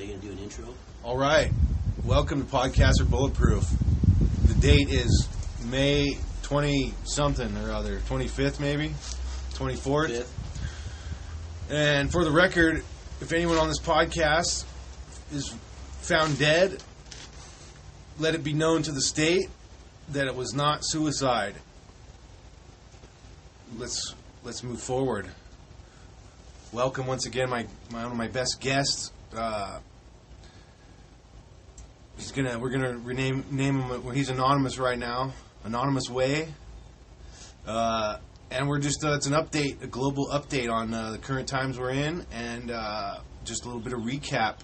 you going to do an intro? All right. Welcome to Podcaster Bulletproof. The date is May 20-something or other. 25th, maybe? 24th? 5th. And for the record, if anyone on this podcast is found dead, let it be known to the state that it was not suicide. Let's move forward. Welcome once again, one of my best guests. We're gonna name him. He's anonymous right now, Anonymous Way. And we're just it's an update, a global update on the current times we're in, and just a little bit of recap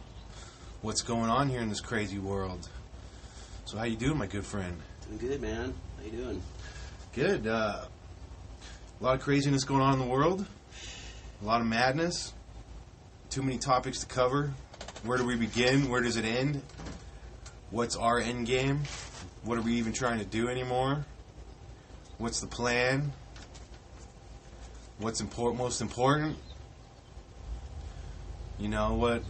what's going on here in this crazy world. So how you doing, my good friend? Doing good, man. How you doing? Good. A lot of craziness going on in the world. A lot of madness. Too many topics to cover. Where do we begin? Where does it end? What's our end game? What are we even trying to do anymore? What's the plan? What's most important? You know, what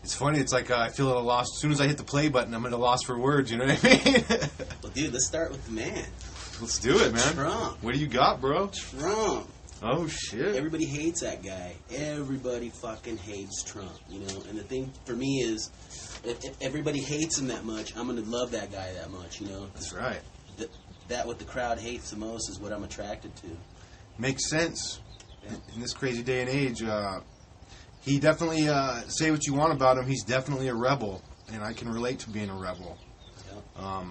it's funny, it's like I feel at a loss. As soon as I hit the play button, I'm at a loss for words, you know what I mean? Well, dude, let's start with the man. Let's do it, man. Trump. What do you got, bro? Trump. Oh, shit. Everybody hates that guy. Everybody fucking hates Trump, you know? And the thing for me is, if everybody hates him that much, I'm going to love that guy that much, you know? That's right. That what the crowd hates the most is what I'm attracted to. Makes sense. In this crazy day and age, he definitely, say what you want about him, he's definitely a rebel. And I can relate to being a rebel. Yeah.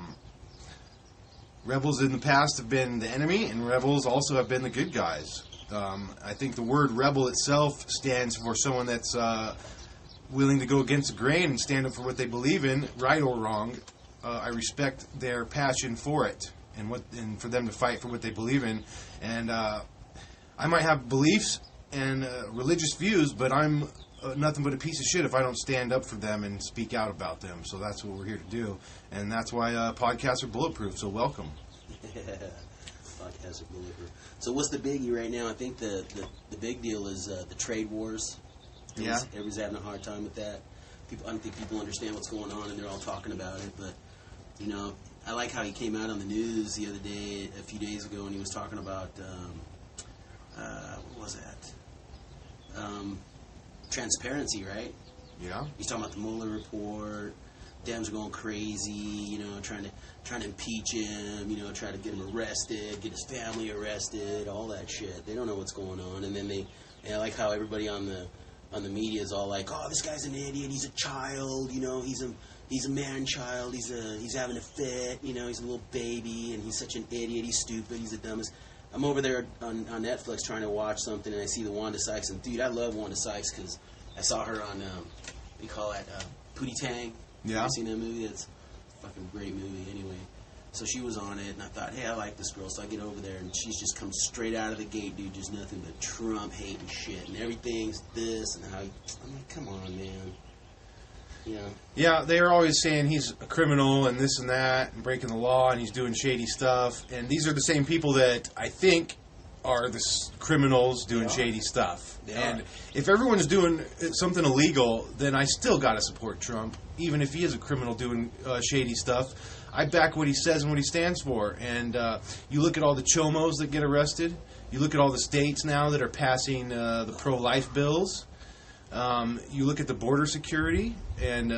Rebels in the past have been the enemy, and rebels also have been the good guys. I think the word rebel itself stands for someone that's willing to go against the grain and stand up for what they believe in, right or wrong. I respect their passion for it and for them to fight for what they believe in. And I might have beliefs and religious views, but I'm nothing but a piece of shit if I don't stand up for them and speak out about them. So that's what we're here to do. And that's why podcasts are bulletproof. So welcome. Podcasts are bulletproof. So what's the biggie right now? I think the big deal is the trade wars. Everybody's having a hard time with that. I don't think people understand what's going on, and they're all talking about it. But, you know, I like how he came out on the news the other day, a few days ago, and he was talking about, what was that? Transparency, right? Yeah. He's talking about the Mueller report. Dems are going crazy, you know, trying to impeach him, you know, try to get him arrested, get his family arrested, all that shit. They don't know what's going on, and then and I like how everybody on the media is all like, "Oh, this guy's an idiot. He's a child, you know. He's a man-child. He's having a fit, you know. He's a little baby, and he's such an idiot. He's stupid. He's the dumbest." I'm over there on Netflix trying to watch something, and I see the Wanda Sykes, and dude, I love Wanda Sykes because I saw her on what do you call it, Pootie Tang. Yeah. You seen that movie? It's a fucking great movie. Anyway, so she was on it, and I thought, hey, I like this girl. So I get over there, and she's just come straight out of the gate, dude. Just nothing but Trump hating shit, and everything's this and how. I'm like, come on, man. Yeah. Yeah, they are always saying he's a criminal and this and that and breaking the law and he's doing shady stuff. And these are the same people that I think are the criminals doing shady stuff. And if everyone's doing something illegal, then I still got to support Trump, even if he is a criminal doing shady stuff. I back what he says and what he stands for. And you look at all the chomos that get arrested. You look at all the states now that are passing the pro-life bills. You look at the border security, and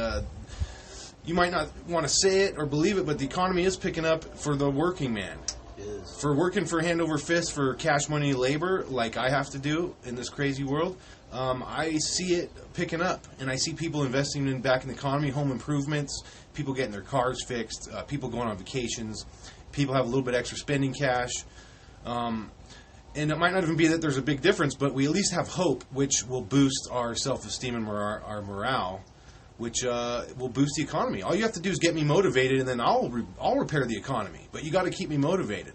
you might not want to say it or believe it, but the economy is picking up for the working man. It is. For working for hand over fist for cash money labor, like I have to do in this crazy world, I see it picking up, and I see people investing back in the economy, home improvements, people getting their cars fixed, people going on vacations, people have a little bit extra spending cash. And it might not even be that there's a big difference, but we at least have hope, which will boost our self-esteem and our morale, which will boost the economy. All you have to do is get me motivated, and then I'll repair the economy. But you got to keep me motivated.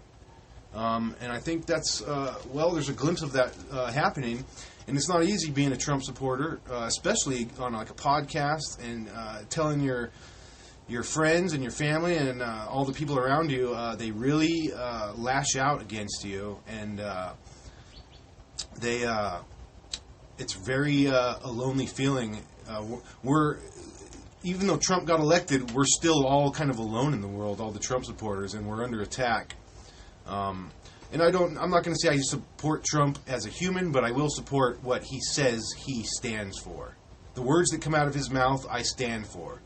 And I think that's, there's a glimpse of that happening. And it's not easy being a Trump supporter, especially on like a podcast and telling your friends and your family and all the people around you, they really lash out against you, and they it's very a lonely feeling. We're even though Trump got elected, we're still all kind of alone in the world, all the Trump supporters, and we're under attack. And I'm not going to say I support Trump as a human, but I will support what he says he stands for. The words that come out of his mouth, I stand for.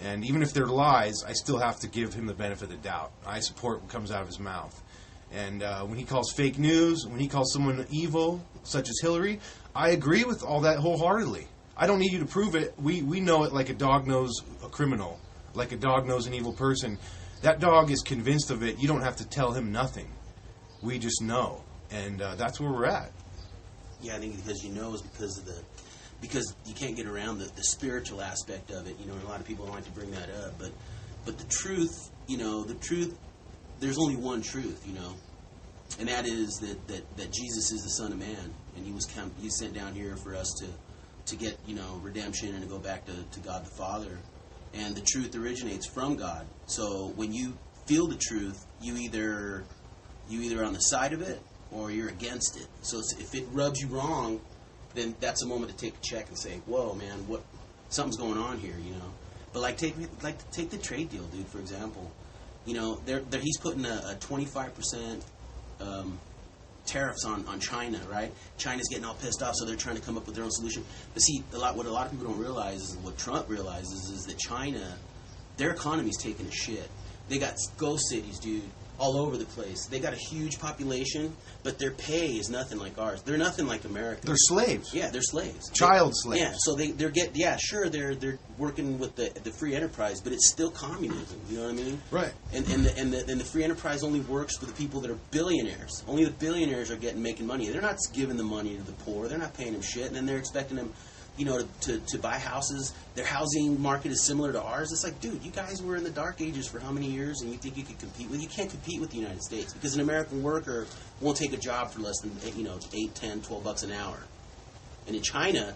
And even if they're lies, I still have to give him the benefit of the doubt. I support what comes out of his mouth. And when he calls fake news, when he calls someone evil, such as Hillary, I agree with all that wholeheartedly. I don't need you to prove it. We know it like a dog knows a criminal, like a dog knows an evil person. That dog is convinced of it. You don't have to tell him nothing. We just know. And that's where we're at. Yeah, I think because you know is because you can't get around the spiritual aspect of it. You know, and a lot of people don't like to bring that up. But the truth, there's only one truth, and that is that Jesus is the Son of Man, and he was sent down here for us to get redemption and to go back to God the Father, and the truth originates from God. So when you feel the truth, you either on the side of it or you're against it. So if it rubs you wrong, then that's a moment to take a check and say, whoa, man, something's going on here, But take the trade deal, dude, for example. He's putting a 25% tariffs on China, right? China's getting all pissed off, so they're trying to come up with their own solution. But see, what a lot of people don't realize is what Trump realizes is that China, their economy's taking a shit. They got ghost cities, dude, all over the place. They got a huge population, but their pay is nothing like ours. They're nothing like America. They're slaves. Yeah, they're slaves. Child slaves. Yeah, so they're working with the free enterprise, but it's still communism. You know what I mean? Right. And the free enterprise only works for the people that are billionaires. Only the billionaires are making money. They're not giving the money to the poor. They're not paying them shit, and then they're expecting them, to buy houses. Their housing market is similar to ours. It's like, dude, you guys were in the dark ages for how many years, and you think you could compete with? You can't compete with the United States because an American worker won't take a job for less than $8, $10, $12 an hour. And in China,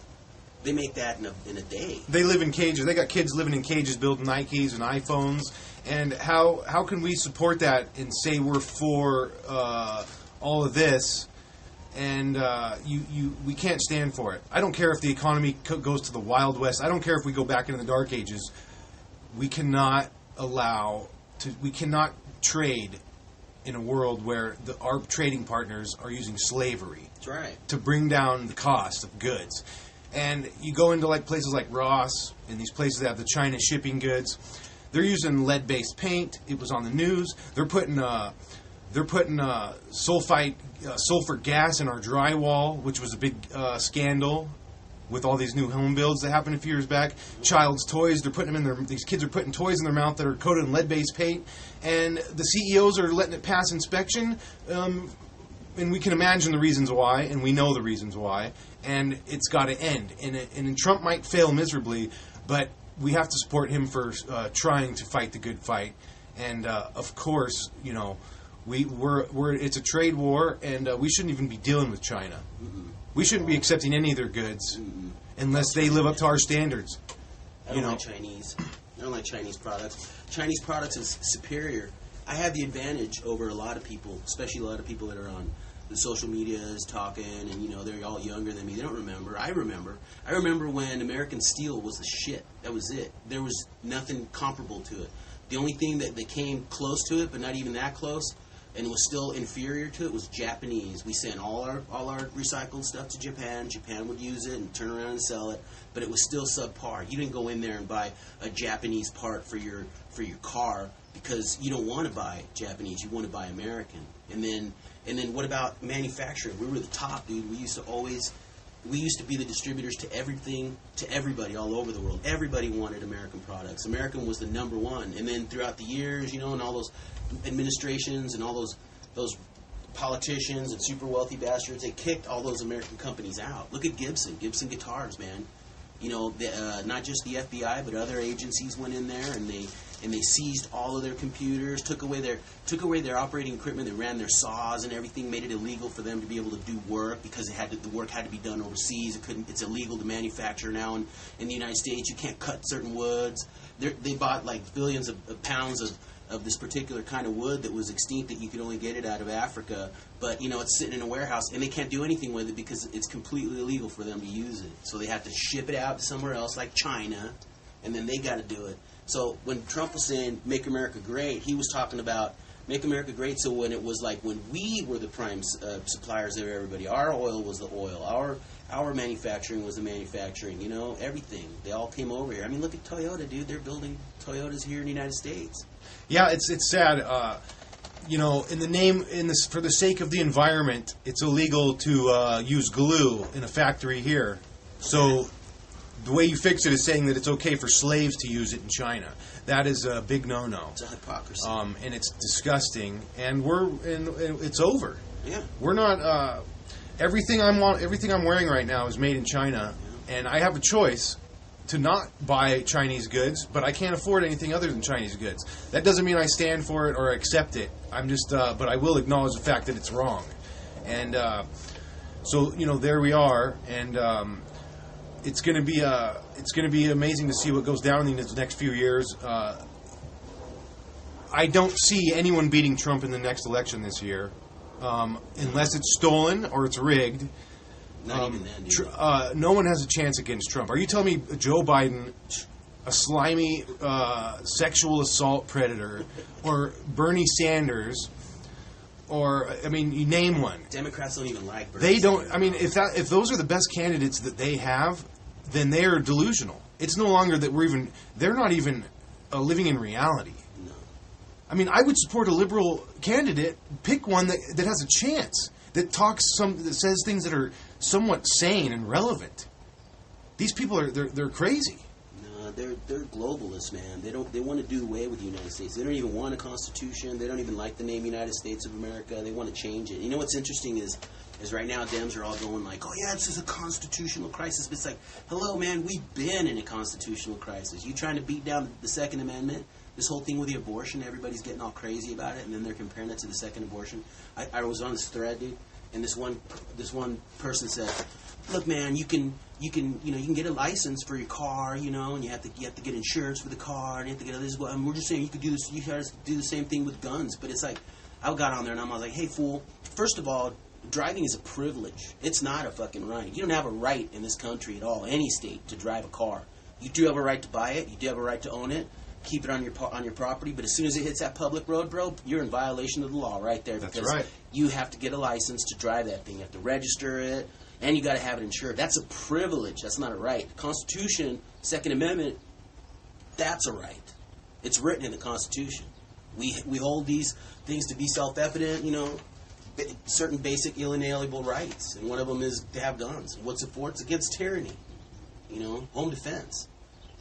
they make that in a day. They live in cages. They got kids living in cages building Nikes and iPhones. And how can we support that and say we're for all of this? And we can't stand for it. I don't care if the economy goes to the Wild West. I don't care if we go back into the Dark Ages. We cannot trade in a world where our trading partners are using slavery. That's right. To bring down the cost of goods. And you go into places like Ross and these places that have the China shipping goods. They're using lead-based paint. It was on the news. They're putting sulfur gas in our drywall, which was a big scandal with all these new home builds that happened a few years back. Child's toys, these kids are putting toys in their mouth that are coated in lead-based paint, and the CEOs are letting it pass inspection, and we can imagine the reasons why, and we know the reasons why, and it's got to end. And Trump might fail miserably, but we have to support him for trying to fight the good fight. And of course, it's a trade war, and we shouldn't even be dealing with China. Mm-mm. We shouldn't be accepting any of their goods unless they live up to our standards. I don't like Chinese. I don't like Chinese products. Chinese products is superior. I have the advantage over a lot of people, especially a lot of people that are on the social medias talking, and they're all younger than me. They don't remember. I remember when American steel was the shit. That was it. There was nothing comparable to it. The only thing that came close to it, but not even that close, and was still inferior to it, was Japanese. We sent all our recycled stuff to Japan. Japan would use it and turn around and sell it, but it was still subpar. You didn't go in there and buy a Japanese part for your car because you don't want to buy Japanese. You want to buy American. And then what about manufacturing? We were the top, dude. We used to be the distributors to everything, to everybody all over the world. Everybody wanted American products. American was the number one. And then throughout the years, and all those administrations and all those politicians and super wealthy bastards, they kicked all those American companies out. Look at Gibson Guitars, man. Not just the FBI, but other agencies went in there and they seized all of their computers, took away their operating equipment. They ran their saws and everything, made it illegal for them to be able to do work because the work had to be done overseas. It's illegal to manufacture now in the United States. You can't cut certain woods. They bought billions of pounds of of this particular kind of wood that was extinct, that you could only get it out of Africa, but it's sitting in a warehouse and they can't do anything with it because it's completely illegal for them to use it. So they have to ship it out to somewhere else like China, and then they got to do it. So when Trump was saying "Make America Great," he was talking about Make America Great. So when it was like when we were the prime suppliers of everybody, our oil was the oil, our manufacturing was the manufacturing. Everything. They all came over here. I mean, look at Toyota, dude. They're building Toyotas here in the United States. Yeah, it's sad. In the name, for the sake of the environment, it's illegal to use glue in a factory here. So the way you fix it is saying that it's okay for slaves to use it in China. That is a big no-no. It's a hypocrisy. And it's disgusting. And it's over. Yeah. We're not. Everything I'm wearing right now is made in China, and I have a choice to not buy Chinese goods, but I can't afford anything other than Chinese goods. That doesn't mean I stand for it or accept it. I'm just, but I will acknowledge the fact that it's wrong. And so there we are, and it's going to be amazing to see what goes down in the next few years. I don't see anyone beating Trump in the next election this year, unless it's stolen or it's rigged. Not even then, dude. No one has a chance against Trump. Are you telling me Joe Biden, a slimy sexual assault predator, or Bernie Sanders, or you name one? Democrats don't even like Bernie They don't. Sanders. If those are the best candidates that they have, then they are delusional. It's no longer that they're not even living in reality. No. I would support a liberal candidate. Pick one that has a chance. That that says things that are somewhat sane and relevant. These people they're crazy. No, they're globalists, man. They want to do away with the United States. They don't even want a constitution. They don't even like the name United States of America. They want to change it. You know what's interesting is right now Dems are all going like, oh yeah, this is a constitutional crisis. But it's like, hello, man, we've been in a constitutional crisis. You trying to beat down the Second Amendment? This whole thing with the abortion, everybody's getting all crazy about it, and then they're comparing it to the second abortion. I was on this thread, dude, and this one person said, "Look, man, you can get a license for your car, and you have to get insurance for the car, and you have to get this. And we're just saying you could do this. You guys do the same thing with guns, but it's like I got on there and I was like, hey, fool. First of all, driving is a privilege. It's not a fucking right. You don't have a right in this country at all, any state, to drive a car. You do have a right to buy it. You do have a right to own it." Keep it on your property, but as soon as it hits that public road, bro, you're in violation of the law right there. That's because right. You have to get a license to drive that thing. You have to register it, and you got to have it insured. That's a privilege. That's not a right. The Constitution, Second Amendment, that's a right. It's written in the Constitution. We hold these things to be self-evident, certain basic inalienable rights, and one of them is to have guns. What's it for? It's against tyranny, home defense.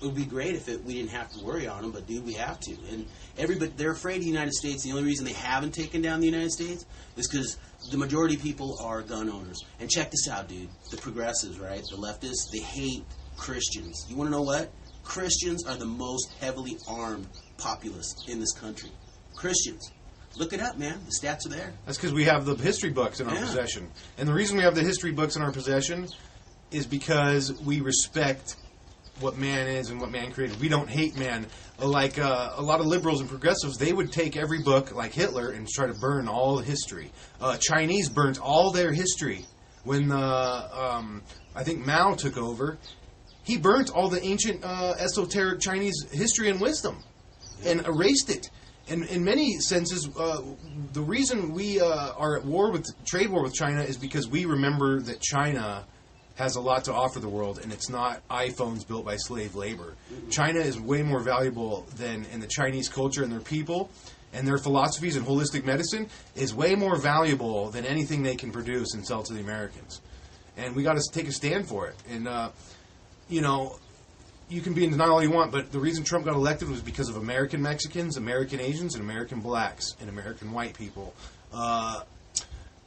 It would be great if we didn't have to worry on them, but dude, we have to. And they're afraid of the United States. The only reason they haven't taken down the United States is because the majority of people are gun owners. And check this out, dude. The progressives, right? The leftists, they hate Christians. You want to know what? Christians are the most heavily armed populace in this country. Christians. Look it up, man. The stats are there. That's because we have the history books in our possession. And the reason we have the history books in our possession is because we respect what man is and what man created. We don't hate man. Like a lot of liberals and progressives, they would take every book, like Hitler, and try to burn all the history. Chinese burnt all their history. When I think Mao took over, he burnt all the ancient esoteric Chinese history and wisdom and erased it. And in many senses, the reason we are at trade war with China is because we remember that China has a lot to offer the world, and it's not iPhones built by slave labor. China is way more valuable in the Chinese culture and their people, and their philosophies and holistic medicine is way more valuable than anything they can produce and sell to the Americans. And we got to take a stand for it. And, you can be in denial all you want, but the reason Trump got elected was because of American Mexicans, American Asians, and American blacks, and American white people.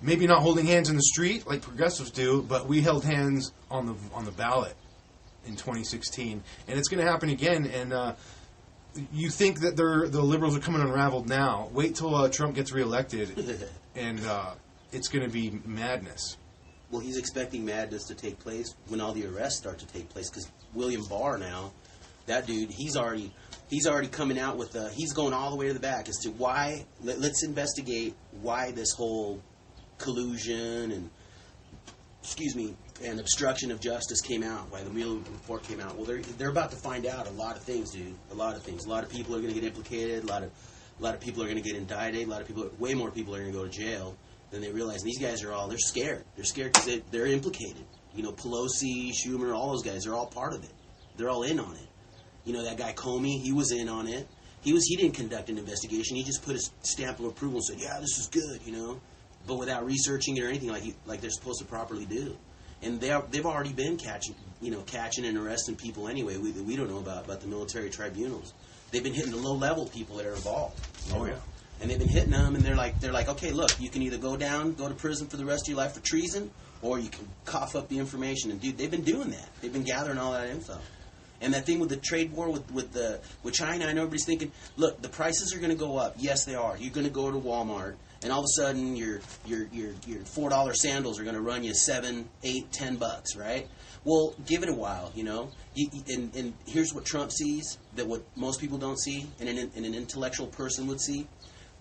Maybe not holding hands in the street like progressives do, but we held hands on the ballot in 2016, and it's going to happen again. And you think that the liberals are coming unraveled now? Wait till Trump gets reelected, and it's going to be madness. Well, he's expecting madness to take place when all the arrests start to take place, because William Barr now, that dude, he's already he's already coming out with he's going all the way to the back as to why. Let's investigate why this whole collusion and and obstruction of justice came out. Why the Mueller report came out. Well, they're about to find out a lot of things, dude. A lot of things. A lot of people are going to get implicated. A lot of people are going to get indicted. Way more people are going to go to jail than they realize. And these guys they're scared. They're scared because they're implicated. You know, Pelosi, Schumer, all those guys, they're all part of it. They're all in on it. You know, that guy Comey, he was in on it. He didn't conduct an investigation. He just put his stamp of approval and said, yeah, this is good, you know, but without researching it or anything like they're supposed to properly do. And they've already been catching and arresting people anyway we don't know about the military tribunals. They've been hitting the low-level people that are involved. Oh, yeah. And they've been hitting them, and they're like, okay, look, you can either go to prison for the rest of your life for treason, or you can cough up the information. And dude, they've been doing that. They've been gathering all that info. And that thing with the trade war with China, I know everybody's thinking, look, the prices are going to go up. Yes, they are. You're going to go to Walmart, and all of a sudden your $4 sandals are going to run you $7, $8, $10, right? Well, give it a while, you know. And here's what Trump sees that what most people don't see, and an intellectual person would see.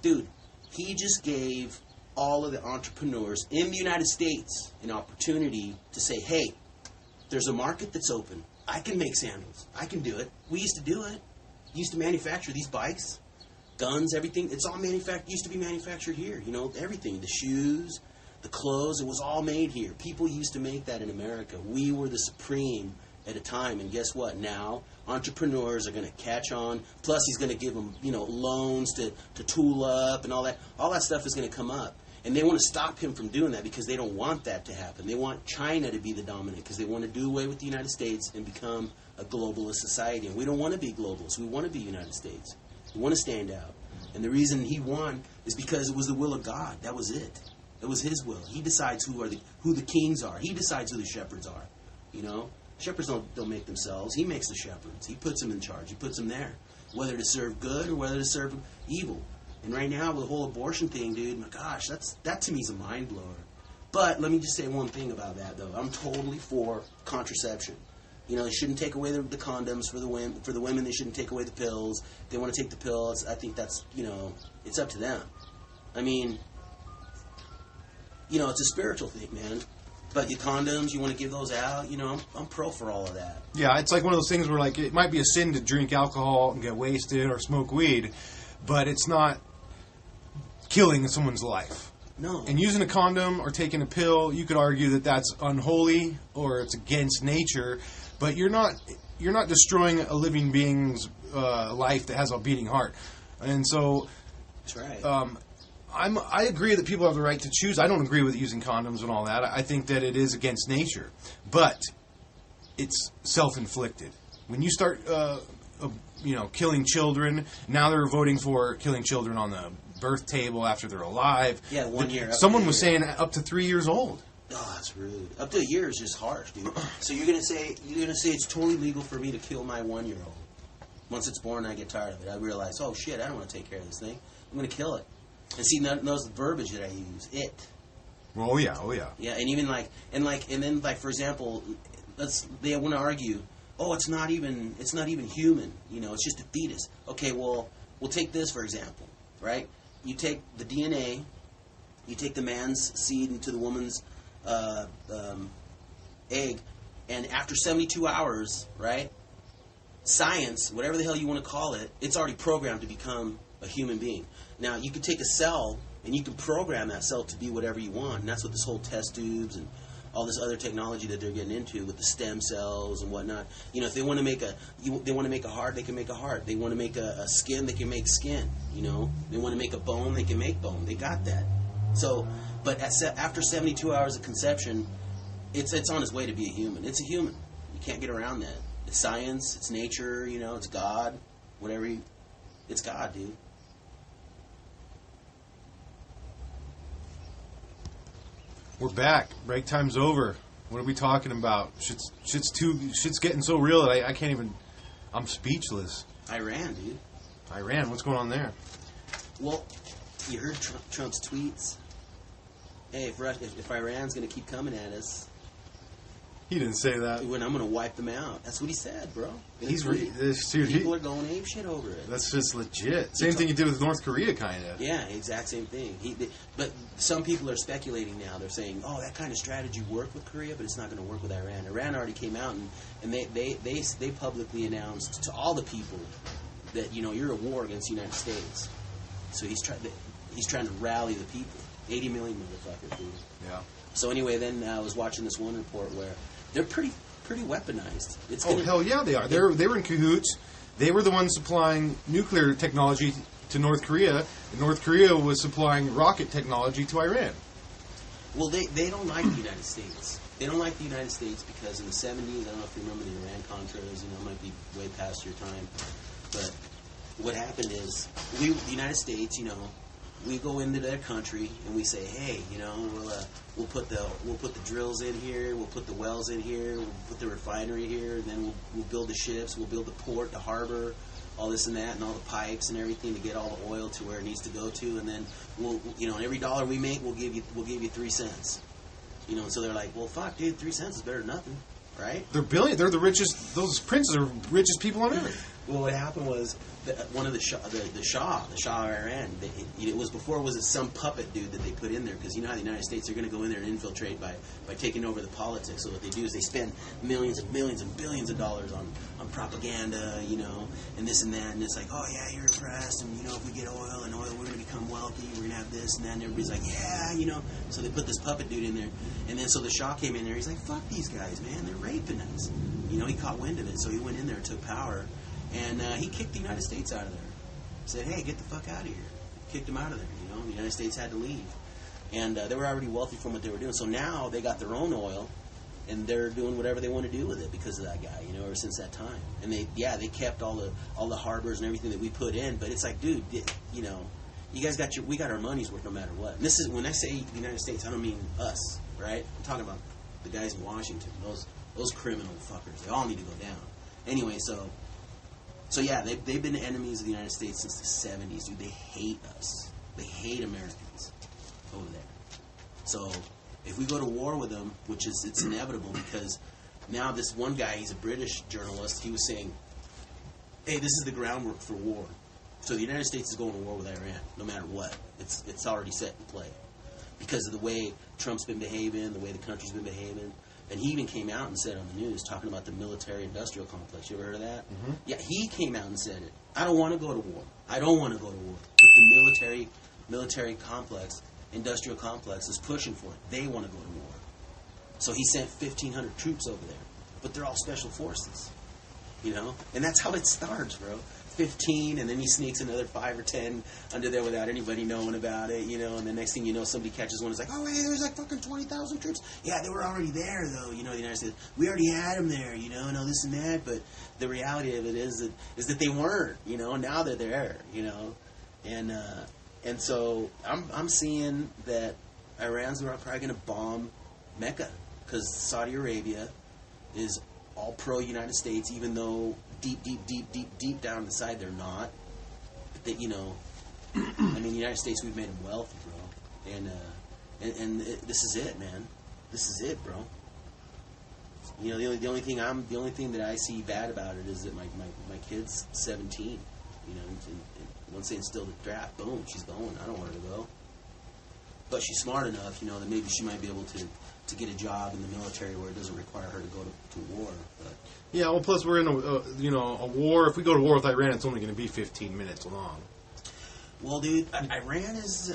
Dude, he just gave all of the entrepreneurs in the United States an opportunity to say, hey, there's a market that's open. I can make sandals. I can do it. We used to do it. Used to manufacture these bikes, guns, everything. It's all used to be manufactured here. You know, everything. The shoes, the clothes, it was all made here. People used to make that in America. We were the supreme at a time. And guess what? Now, entrepreneurs are going to catch on. Plus, he's going to give them, you know, loans to tool up and all that. All that stuff is going to come up. And they want to stop him from doing that because they don't want that to happen. They want China to be the dominant because they want to do away with the United States and become a globalist society. And we don't want to be globalists. We want to be United States. We want to stand out. And the reason he won is because it was the will of God. That was it. It was his will. He decides who the kings are. He decides who the shepherds are. You know? Shepherds don't make themselves. He makes the shepherds. He puts them in charge. He puts them there. Whether to serve good or whether to serve evil. And right now, with the whole abortion thing, dude, my gosh, that to me is a mind blower. But let me just say one thing about that, though. I'm totally for contraception. You know, they shouldn't take away the condoms for the women. For the women, they shouldn't take away the pills. If they want to take the pills, I think that's, you know, it's up to them. I mean, you know, it's a spiritual thing, man. But the condoms, you want to give those out, you know, I'm pro for all of that. Yeah, it's like one of those things where, like, it might be a sin to drink alcohol and get wasted or smoke weed, but it's not killing someone's life. No. And using a condom or taking a pill, you could argue that that's unholy or it's against nature, but you're not destroying a living being's life that has a beating heart. And so that's right. I agree that people have the right to choose. I don't agree with using condoms and all that. I think that it is against nature, but it's self-inflicted. When you start killing children, now they're voting for killing children on the birth table after they're alive. Yeah, 1 year. Someone was saying up to 3 years old. Oh, that's rude. Up to a year is just harsh, dude. So you're gonna say it's totally legal for me to kill my 1-year-old. Once it's born, I get tired of it. I realize, oh shit, I don't want to take care of this thing. I'm gonna kill it. And see, knows the verbiage that I use. It. Oh yeah. Yeah, and even and then for example, they want to argue. Oh, it's not even human. You know, it's just a fetus. Okay, well, we'll take this for example, right? You take the DNA, you take the man's seed into the woman's egg, and after 72 hours, right? Science, whatever the hell you want to call it, it's already programmed to become a human being. Now, you can take a cell and you can program that cell to be whatever you want, and that's what this whole test tubes and all this other technology that they're getting into with the stem cells and whatnot. You know, if they want to make a heart, they can make a heart. They want to make a skin, they can make skin. You know, they want to make a bone, they can make bone. They got that. So, but after 72 hours of conception, it's on its way to be a human. It's a human. You can't get around that. It's science. It's nature. You know, it's God. Whatever. It's God, dude. We're back. Break time's over. What are we talking about? Shit's getting so real that I can't even. I'm speechless. Iran, dude. Iran. What's going on there? Well, you heard Trump's tweets. Hey, if Iran's going to keep coming at us, He didn't say that. When I'm going to wipe them out. That's what he said, bro. People are going ape shit over it. That's just legit. Same thing he did with North Korea, kind of. Yeah, exact same thing. But some people are speculating now. They're saying, oh, that kind of strategy worked with Korea, but it's not going to work with Iran. Iran already came out and they publicly announced to all the people that, you're at war against the United States. So he's trying to rally the people. 80 million motherfuckers, dude. Yeah. So anyway, then I was watching this one report where they're pretty weaponized. Hell yeah, they are. They were in cahoots. They were the ones supplying nuclear technology to North Korea, and North Korea was supplying rocket technology to Iran. Well, they don't like the United States. They don't like the United States because in the 70s, I don't know if you remember the Iran-Contras, it might be way past your time, but what happened is, the United States, we go into their country and we say, hey, we'll put the drills in here, we'll put the wells in here, we'll put the refinery here, and then we'll build the ships, we'll build the port, the harbor, all this and that, and all the pipes and everything to get all the oil to where it needs to go to, and then we'll, every dollar we make, we'll give you 3 cents. And so they're like, well, fuck, dude, 3 cents is better than nothing, right? They're the richest. Those princes are the richest people on earth. Well, what happened was one of the Shah of Iran. It was before it was some puppet dude that they put in there, because you know how the United States are going to go in there and infiltrate by taking over the politics. So what they do is they spend millions and millions and billions of dollars on propaganda, and this and that, and it's like, oh yeah, you're oppressed, and if we get oil, we're going to become wealthy, we're going to have this and that, and everybody's like, yeah, So they put this puppet dude in there, and then so the Shah came in there. He's like, fuck these guys, man, they're raping us. He caught wind of it, so he went in there and took power. And he kicked the United States out of there. Said, hey, get the fuck out of here. Kicked them out of there, The United States had to leave. And they were already wealthy from what they were doing. So now they got their own oil, and they're doing whatever they want to do with it because of that guy, ever since that time. And they kept all the harbors and everything that we put in. But it's like, dude, you guys we got our money's worth no matter what. And this is, when I say the United States, I don't mean us, right? I'm talking about the guys in Washington, those criminal fuckers. They all need to go down. Anyway, So yeah, they've been enemies of the United States since the 70s, dude. They hate us. They hate Americans over there. So if we go to war with them, it's inevitable, because now this one guy, he's a British journalist, he was saying, hey, this is the groundwork for war. So the United States is going to war with Iran, no matter what. It's already set in play. Because of the way Trump's been behaving, the way the country's been behaving. And he even came out and said on the news, talking about the military-industrial complex. You ever heard of that? Mm-hmm. Yeah, he came out and said it. I don't want to go to war. I don't want to go to war. But the military complex, industrial complex, is pushing for it. They want to go to war. So he sent 1,500 troops over there. But they're all special forces. And that's how it starts, bro. 15, and then he sneaks another 5 or 10 under there without anybody knowing about it, and the next thing you know, somebody catches one. It's like, oh, hey, there's like fucking 20,000 troops. Yeah, they were already there, though, the United States. We already had them there, and all this and that, but the reality of it is that they weren't, now they're there, and so I'm seeing that Iran's probably going to bomb Mecca, because Saudi Arabia is all pro-United States, even though deep down inside they're not. But they, the United States, we've made them wealthy, bro. And this is it, man. This is it, bro. The only thing that I see bad about it is that my kid's 17. And once they instill the draft, boom, she's going. I don't want her to go. But she's smart enough, that maybe she might be able to get a job in the military where it doesn't require her to go to war. But yeah, well, plus we're in a war. If we go to war with Iran, it's only going to be 15 minutes long. Well, dude, Iran is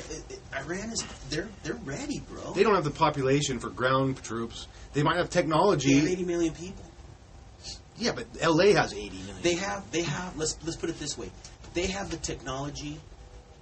they're ready, bro. They don't have the population for ground troops. They might have technology. They have 80 million people. Yeah, but LA has 80 million. They have. Let's put it this way. They have the technology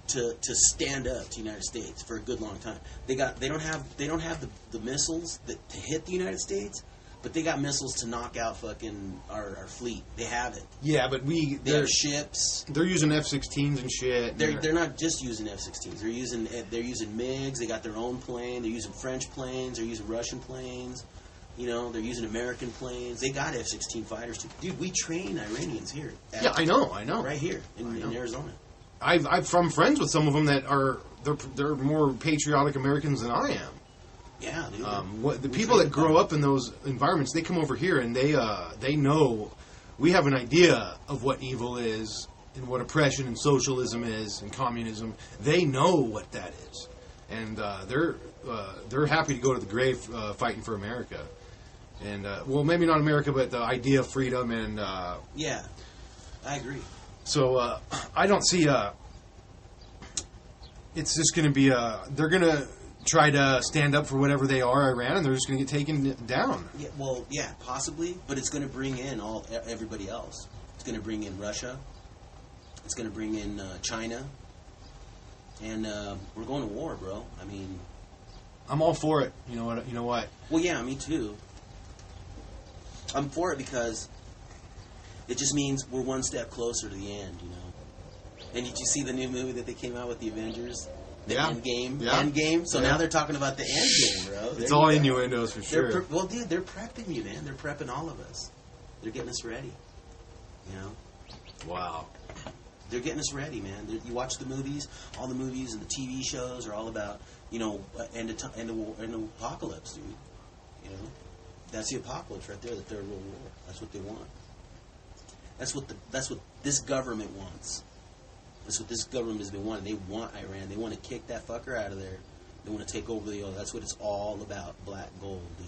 to stand up to the United States for a good long time. They don't have the missiles that to hit the United States, but they got missiles to knock out fucking our fleet. They have it. Yeah, but they have ships. They're using F-16s and shit. They're not just using F-16s. They're using MiGs. They got their own plane. They're using French planes. They're using Russian planes. They're using American planes. They got F-16 fighters too. Dude, we train Iranians here. Yeah, I know. Right here in Arizona. I'm friends with some of them that are they're more patriotic Americans than I am. Yeah, dude. The people that grow up in those environments, they come over here and they know. We have an idea of what evil is and what oppression and socialism is and communism. They know what that is, and they're happy to go to the grave fighting for America. And well, maybe not America, but the idea of freedom and yeah, I agree. So I don't see. It's just going to be they're going to try to stand up for whatever they are, Iran, and they're just going to get taken down. Yeah, well, yeah, possibly, but it's going to bring in everybody else. It's going to bring in Russia. It's going to bring in China, and we're going to war, bro. I mean, I'm all for it. You know what? Well, yeah, me too. I'm for it because it just means we're one step closer to the end, you know. And did you see the new movie that they came out with, the Avengers? The End Game. Yeah. End Game. So now they're talking about the End Game, bro. It's all innuendos for sure. Well, dude, they're prepping you, man. They're prepping all of us. They're getting us ready. You know? Wow. They're getting us ready, man. You watch the movies, all the movies and the TV shows are all about, you know, end of apocalypse, dude. You know? That's the apocalypse right there, the Third World War. That's what they want. That's what this government wants. That's what this government has been wanting. They want Iran. They want to kick that fucker out of there. They want to take over the oil. That's what it's all about. Black gold, dude.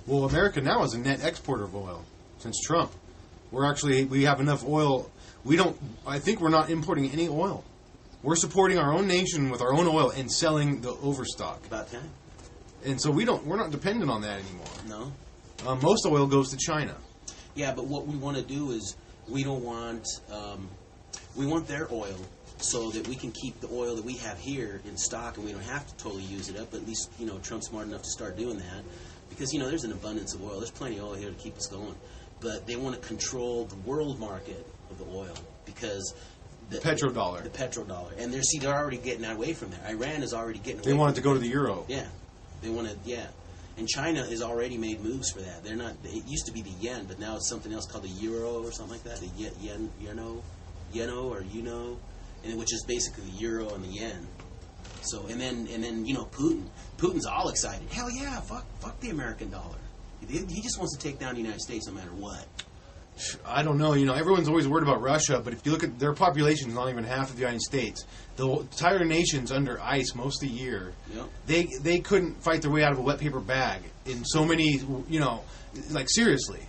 Well, America now is a net exporter of oil since Trump. We have enough oil. I think we're not importing any oil. We're supporting our own nation with our own oil and selling the overstock. About time. And so we're not dependent on that anymore. No. Most oil goes to China. Yeah, but what we want to do is we want their oil so that we can keep the oil that we have here in stock, and we don't have to totally use it up. But at least, you know, Trump's smart enough to start doing that because, you know, there's an abundance of oil. There's plenty of oil here to keep us going. But they want to control the world market of the oil because the petrodollar. The petrodollar. And they're already getting away from there. Iran is already getting away. They want it to go to the euro. Yeah. They want to, yeah. And China has already made moves for that. They're not. It used to be the yen, but now it's something else called the euro or something like that. The yeno, and which is basically the euro and the yen. So and then you know Putin's all excited. Hell yeah, fuck the American dollar. He just wants to take down the United States no matter what. I don't know. You know, everyone's always worried about Russia, but if you look at their population, is not even half of the United States. The entire nation's under ice most of the year. Yep. They couldn't fight their way out of a wet paper bag in so many. You know, like seriously.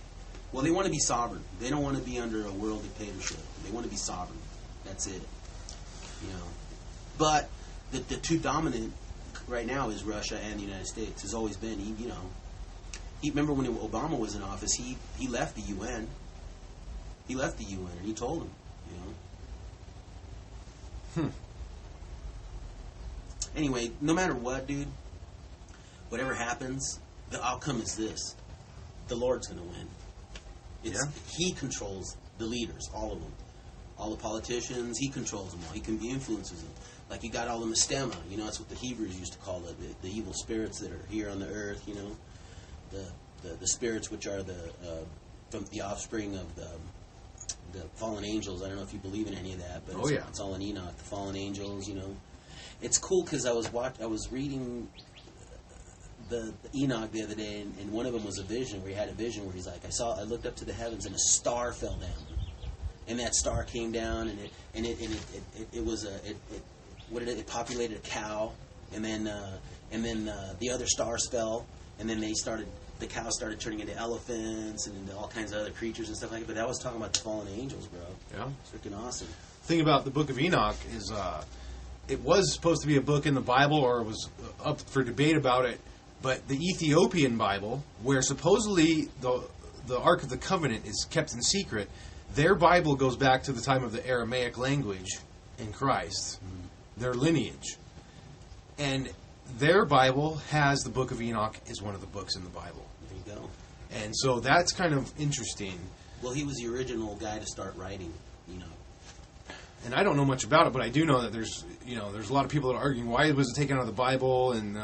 Well, they want to be sovereign. They don't want to be under a world dictatorship. They want to be sovereign. That's it. You know, but the two dominant right now is Russia and the United States. Has always been. Remember when Obama was in office, he left the UN. He left the UN, and he told him, you know. Anyway, no matter what, dude, whatever happens, the outcome is this: the Lord's going to win. He controls the leaders, all of them, all the politicians. He controls them all. He influences them. Like you got all the mistema, you know. That's what the Hebrews used to call it, the evil spirits that are here on the earth, you know. The spirits which are from the offspring of the fallen angels. I don't know if you believe in any of that, but it's all in Enoch. The fallen angels, you know. It's cool because I was reading the Enoch the other day, and one of them was a vision where he had a vision where he's like, I looked up to the heavens and a star fell down, and that star came down and it populated a cow, and then the other stars fell, and then the cows started turning into elephants and into all kinds of other creatures and stuff like that. But that was talking about the fallen angels, bro. Yeah. It's freaking awesome. The thing about the book of Enoch is it was supposed to be a book in the Bible, or it was up for debate about it, but the Ethiopian Bible, where supposedly the Ark of the Covenant is kept in secret, their Bible goes back to the time of the Aramaic language in Christ, their lineage. And their Bible has the Book of Enoch as one of the books in the Bible. There you go. And so that's kind of interesting. Well, he was the original guy to start writing Enoch. And I don't know much about it, but I do know that there's a lot of people that are arguing why was it taken out of the Bible and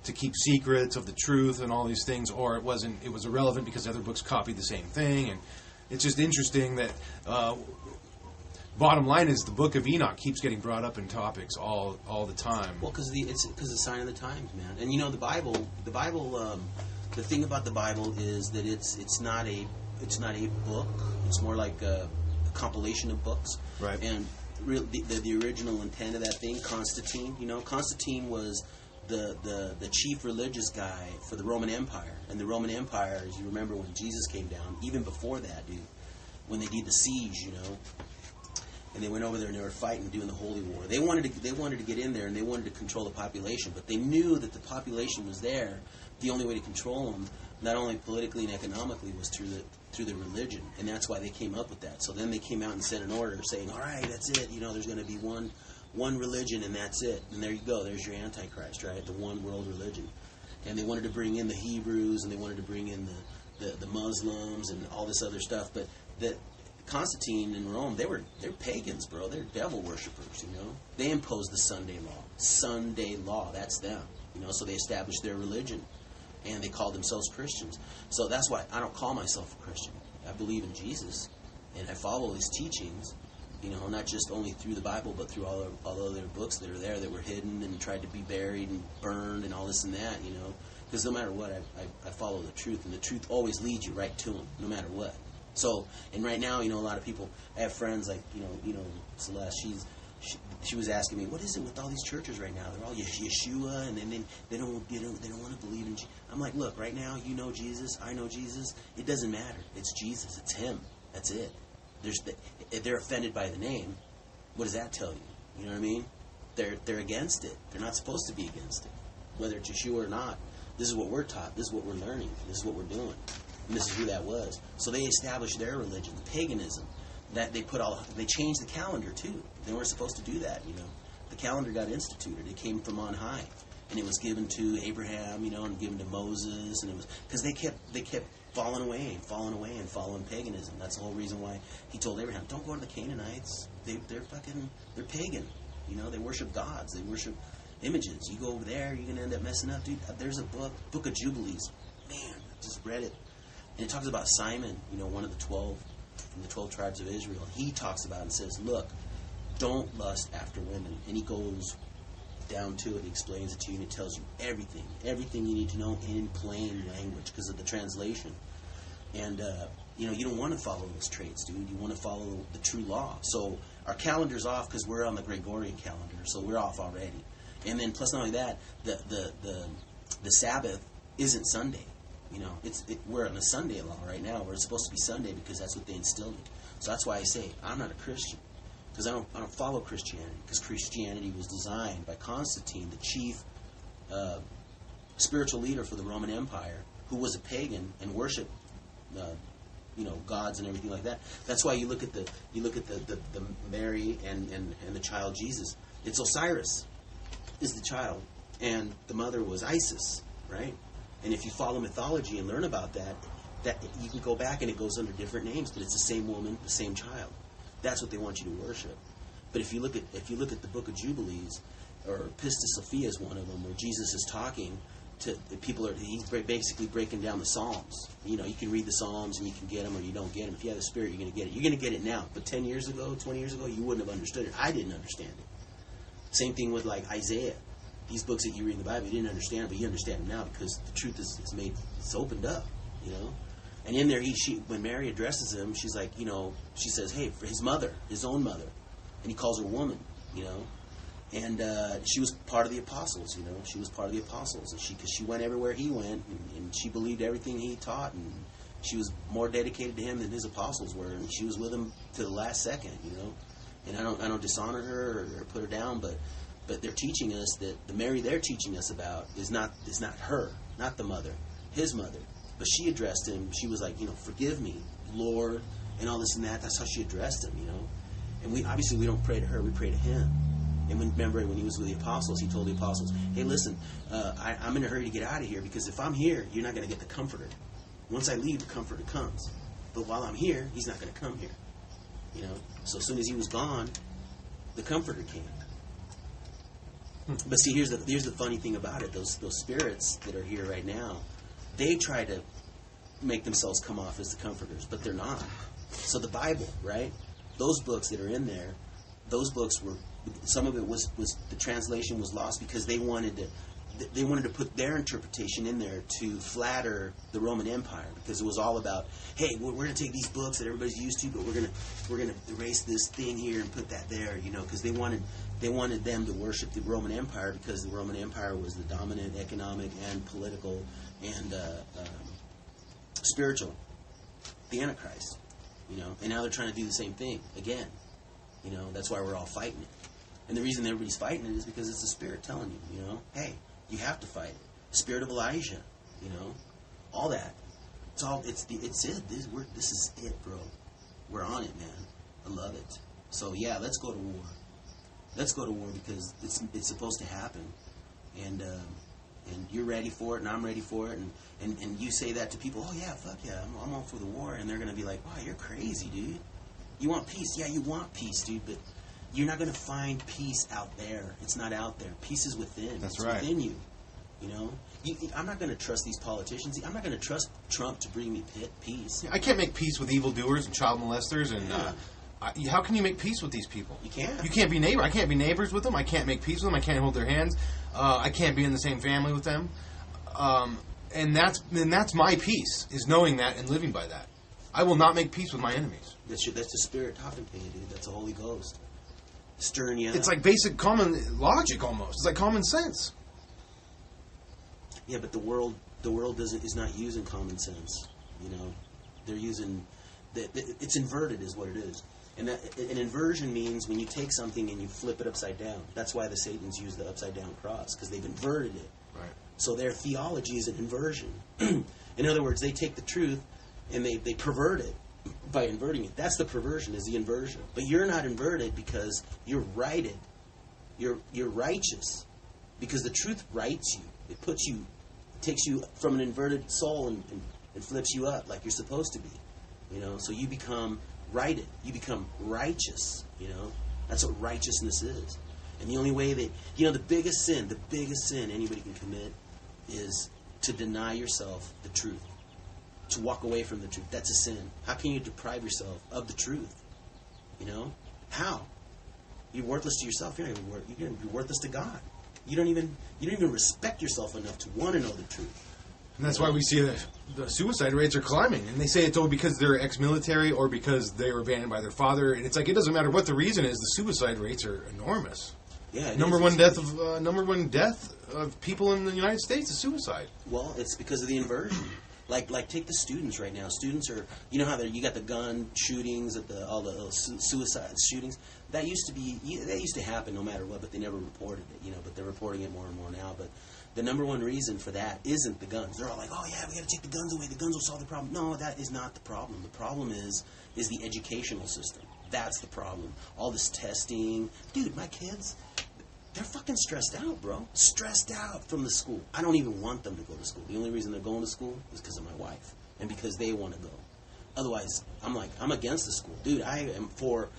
to keep secrets of the truth and all these things, or it was irrelevant because other books copied the same thing. And it's just interesting that bottom line is the Book of Enoch keeps getting brought up in topics all the time. Well, because it's the sign of the times, man. And you know, the Bible. The thing about the Bible is that it's not a book. It's more like a compilation of books. Right. And the original intent of that thing, Constantine. You know, Constantine was the chief religious guy for the Roman Empire. And the Roman Empire, as you remember when Jesus came down, even before that, dude, when they did the siege, you know, and they went over there and they were fighting, doing the Holy War. They wanted to get in there and they wanted to control the population, but they knew that the population was there. The only way to control them, not only politically and economically, was through the religion, and that's why they came up with that. So then they came out and sent an order saying, all right, that's it. You know, there's going to be one religion, and that's it. And there you go. There's your Antichrist, right? The one world religion. And they wanted to bring in the Hebrews, and they wanted to bring in the Muslims and all this other stuff. But Constantine in Rome, they're pagans, bro. They're devil worshippers, you know. They imposed the Sunday law. Sunday law, that's them. You know, so they established their religion. And they called themselves Christians. So that's why I don't call myself a Christian. I believe in Jesus, and I follow his teachings, you know, not just only through the Bible, but through all other books that are there that were hidden and tried to be buried and burned and all this and that, you know. Because no matter what, I follow the truth, and the truth always leads you right to him, no matter what. So, and right now, you know, a lot of people, I have friends like, you know, Celeste, she was asking me, what is it with all these churches right now? They're all Yeshua, and then they don't want to believe in Jesus. I'm like, look, right now, you know Jesus, I know Jesus. It doesn't matter. It's Jesus. It's him. That's it. If they're offended by the name, what does that tell you? You know what I mean? They're against it. They're not supposed to be against it, whether it's Yeshua or not. This is what we're taught. This is what we're learning. This is what we're doing. And this is who that was. So they established their religion, paganism. That they changed the calendar too. They weren't supposed to do that, you know. The calendar got instituted. It came from on high, and it was given to Abraham, you know, and given to Moses, and it was because they kept falling away and following paganism. That's the whole reason why he told Abraham, "Don't go to the Canaanites. They're pagan. You know, they worship gods. They worship images. You go over there, you're gonna end up messing up, dude." There's a book of Jubilees. Man, I just read it, and it talks about Simon, you know, one of the 12. From the 12 tribes of Israel. He talks about it and says, look, don't lust after women. And he goes down to it, he explains it to you, and it tells you everything you need to know in plain language because of the translation. And, you know, you don't want to follow those traits, dude. You want to follow the true law. So our calendar's off because we're on the Gregorian calendar, so we're off already. And then plus not only that, the Sabbath isn't Sunday. You know, we're on a Sunday law right now. We're supposed to be Sunday because that's what they instilled me. So that's why I say I'm not a Christian, because I don't follow Christianity, because Christianity was designed by Constantine, the chief spiritual leader for the Roman Empire, who was a pagan and worshipped you know, gods and everything like that. That's why you look at the Mary and the child Jesus. It's Osiris is the child, and the mother was Isis, right? And if you follow mythology and learn about that you can go back and it goes under different names, but it's the same woman, the same child. That's what they want you to worship. But if you look at the Book of Jubilees, or Pistis Sophia is one of them, where Jesus is talking to people, he's basically breaking down the Psalms. You know, you can read the Psalms and you can get them or you don't get them. If you have the Spirit, you're going to get it. You're going to get it now. But 10 years ago, 20 years ago, you wouldn't have understood it. I didn't understand it. Same thing with like Isaiah. These books that you read in the Bible, you didn't understand, but you understand them now because the truth it's opened up, you know. And in there, when Mary addresses him, she's like, you know, she says, hey, for his mother, his own mother, and he calls her woman, you know. And she was part of the apostles, you know. She was part of the apostles, and because she went everywhere he went, and she believed everything he taught, and she was more dedicated to him than his apostles were, and she was with him to the last second, you know. And I don't dishonor her or put her down, but they're teaching us that the Mary they're teaching us about is not her, not the mother, his mother. But she addressed him. She was like, you know, forgive me, Lord, and all this and that. That's how she addressed him, you know. And we don't pray to her, we pray to him. And remember when he was with the apostles, he told the apostles, hey, listen, I'm in a hurry to get out of here because if I'm here, you're not going to get the Comforter. Once I leave, the Comforter comes. But while I'm here, he's not going to come here. You know. So as soon as he was gone, the Comforter came. But see, here's the funny thing about it. Those spirits that are here right now, they try to make themselves come off as the comforters, but they're not. So the Bible, right? those books that are in there, those books were, some of it was the translation was lost because they wanted to put their interpretation in there to flatter the Roman Empire, because it was all about, hey, we're going to take these books that everybody's used to, but we're going to erase this thing here and put that there, because they wanted them to worship the Roman Empire, because the Roman Empire was the dominant economic and political and spiritual, the Antichrist, and now they're trying to do the same thing again. That's why we're all fighting it. And the reason everybody's fighting it is because it's the Spirit telling you, hey, you have to fight it. The spirit of Elijah, all that. It's it. This is it, bro. We're on it, man. I love it. So yeah, let's go to war. Let's go to war because it's supposed to happen, and you're ready for it, and I'm ready for it, and you say that to people. Oh yeah, fuck yeah, I'm all for the war, and they're gonna be like, wow, you're crazy, dude. You want peace? Yeah, you want peace, dude, but you're not going to find peace out there. It's not out there. Peace is within. That's it's right. within you. I'm not going to trust these politicians. I'm not going to trust Trump to bring me peace. I can't make peace with evildoers and child molesters. And how can you make peace with these people? You can't. You can't be neighbor. I can't be neighbors with them. I can't make peace with them. I can't hold their hands. I can't be in the same family with them. And that's my peace, is knowing that and living by that. I will not make peace with my enemies. That's the Spirit talking to you, dude. That's the Holy Ghost stirring you up. It's like basic common logic almost. It's like common sense. Yeah, but the world is not using common sense. They're using it's inverted, is what it is. And an inversion means when you take something and you flip it upside down. That's why the Satans use the upside down cross, because they've inverted it. Right. So their theology is an inversion. In other words, they take the truth and they pervert it by inverting it. That's the perversion, is the inversion. But you're not inverted because you're righted. You're righteous because the truth rights you. It takes you from an inverted soul and flips you up like you're supposed to be. So you become righted. You become righteous. That's what righteousness is. And the only way that, the biggest sin anybody can commit is to deny yourself the truth. To walk away from the truth. That's a sin. How can you deprive yourself of the truth? How? You're worthless to yourself. You're going to be worthless to God. You don't even respect yourself enough to want to know the truth. And that's why we see the suicide rates are climbing. And they say it's all because they're ex-military or because they were abandoned by their father. And it's like, it doesn't matter what the reason is. The suicide rates are enormous. Yeah, number one death of people in the United States is suicide. Well, it's because of the inversion. Like take the students right now. Students are, how you got the gun shootings, all the suicide shootings. That used to happen no matter what, but they never reported it, But they're reporting it more and more now. But the number one reason for that isn't the guns. They're all like, oh yeah, we got to take the guns away. The guns will solve the problem. No, that is not the problem. The problem is the educational system. That's the problem. All this testing, dude. My kids. They're fucking stressed out, bro. Stressed out from the school. I don't even want them to go to school. The only reason they're going to school is because of my wife and because they want to go. Otherwise, I'm against the school. Dude, I am for,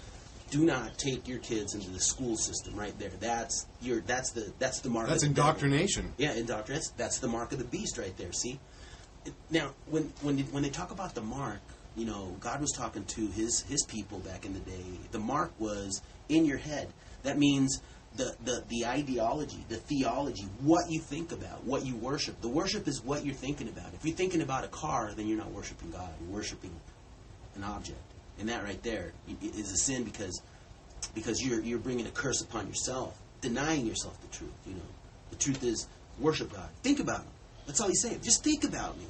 do not take your kids into the school system right there. That's the mark. That's indoctrination. Yeah, indoctrination. That's the mark of the beast right there. See? Now, when they talk about the mark, God was talking to his people back in the day. The mark was in your head. That means the ideology, the theology, what you think about, what you worship. The worship is what you're thinking about. If you're thinking about a car, then you're not worshiping God. You're worshiping an object. And that right there is a sin because you're bringing a curse upon yourself, denying yourself the truth. The truth is worship God. Think about Him. That's all He's saying. Just think about me.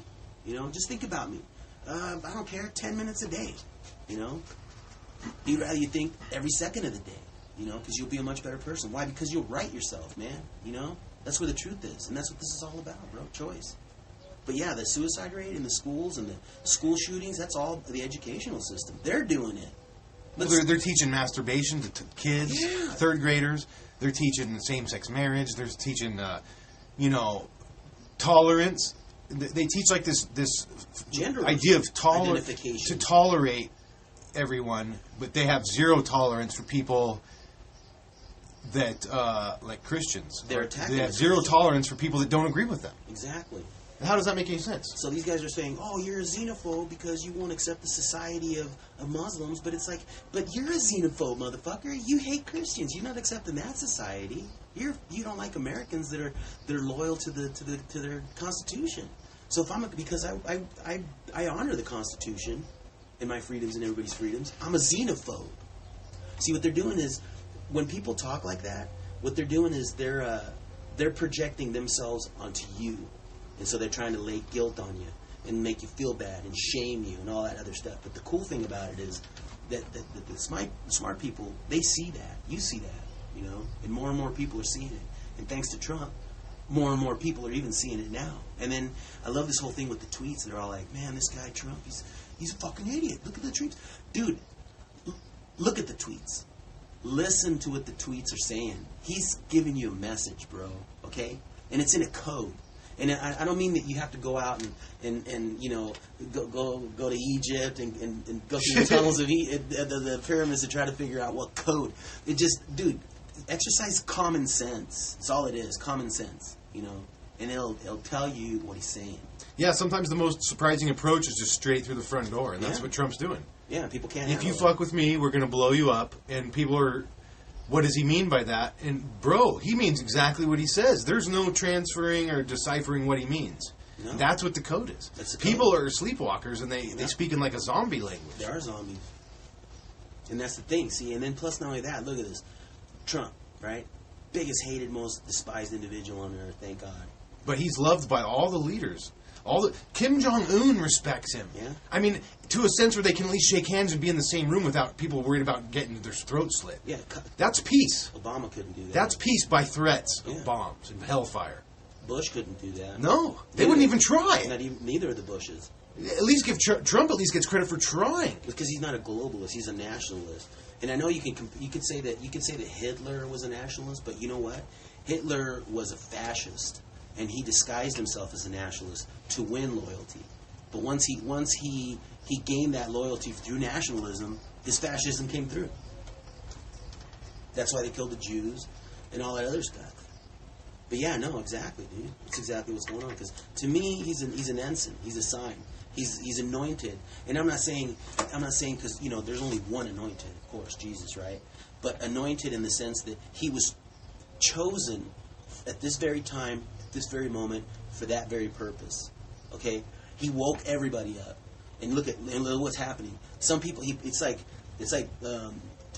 Just think about me. I don't care. 10 minutes a day. He'd rather you think every second of the day. Because you'll be a much better person. Why? Because you'll right yourself, man. That's where the truth is. And that's what this is all about, bro. Choice. But yeah, the suicide rate in the schools and the school shootings, that's all the educational system. They're doing it. Well, they're teaching masturbation to kids, third graders. They're teaching same-sex marriage. They're teaching, tolerance. They teach like this gender idea of identification to tolerate everyone, but they have zero tolerance for people that like Christians. They're attacking. They have zero tolerance for people that don't agree with them. Exactly. How does that make any sense? So these guys are saying, oh, you're a xenophobe because you won't accept the society of Muslims. But it's like, but you're a xenophobe, motherfucker. You hate Christians. You're not accepting that society. You don't like Americans that are loyal to their Constitution. So because I honor the Constitution and my freedoms and everybody's freedoms, I'm a xenophobe. See, what they're doing is, when people talk like that, what they're doing is they're projecting themselves onto you. And so they're trying to lay guilt on you and make you feel bad and shame you and all that other stuff. But the cool thing about it is that the smart people, they see that. You see that, you know. And more people are seeing it. And thanks to Trump, more and more people are even seeing it now. And then I love this whole thing with the tweets. They're all like, man, this guy Trump, he's a fucking idiot. Look at the tweets. Dude, look at the tweets. Listen to what the tweets are saying. He's giving you a message, bro. Okay? And it's in a code. And I don't mean that you have to go out and you know, go to Egypt and go through the tunnels of the pyramids to try to figure out what code. It just, dude, exercise common sense. That's all it is, common sense, you know. And it'll tell you what he's saying. Yeah, sometimes the most surprising approach is just straight through the front door, and that's what Trump's doing. Yeah, people can't. If you fuck with me, we're going to blow you up, and people are... What does he mean by that? And, bro, he means exactly what he says. There's no transferring or deciphering what he means. No. That's what the code is. That's the code. People are sleepwalkers, and they speak in like a zombie language. They are zombies. And that's the thing, see? And then plus not only that, look at this. Trump, right? Biggest hated, most despised individual on earth, thank God. But he's loved by all the leaders. Kim Jong-un respects him. Yeah. I mean, to a sense where they can at least shake hands and be in the same room without people worried about getting their throats slit. Yeah. That's peace. Obama couldn't do that. That's peace by threats of bombs and hellfire. Bush couldn't do that. No. They wouldn't even try. Neither of the Bushes. At least give Trump at least gets credit for trying. Because he's not a globalist, he's a nationalist. And I know you could say that Hitler was a nationalist, but you know what? Hitler was a fascist. And he disguised himself as a nationalist to win loyalty. But once he gained that loyalty through nationalism, his fascism came through. That's why they killed the Jews and all that other stuff. But yeah, no, exactly, dude. That's exactly what's going on. Because to me, he's an ensign. He's a sign. He's anointed. And I'm not saying because you know there's only one anointed, of course, Jesus, right? But anointed in the sense that he was chosen at this very time, this very moment, for that very purpose. Okay, he woke everybody up, and look what's happening. Some people, it's like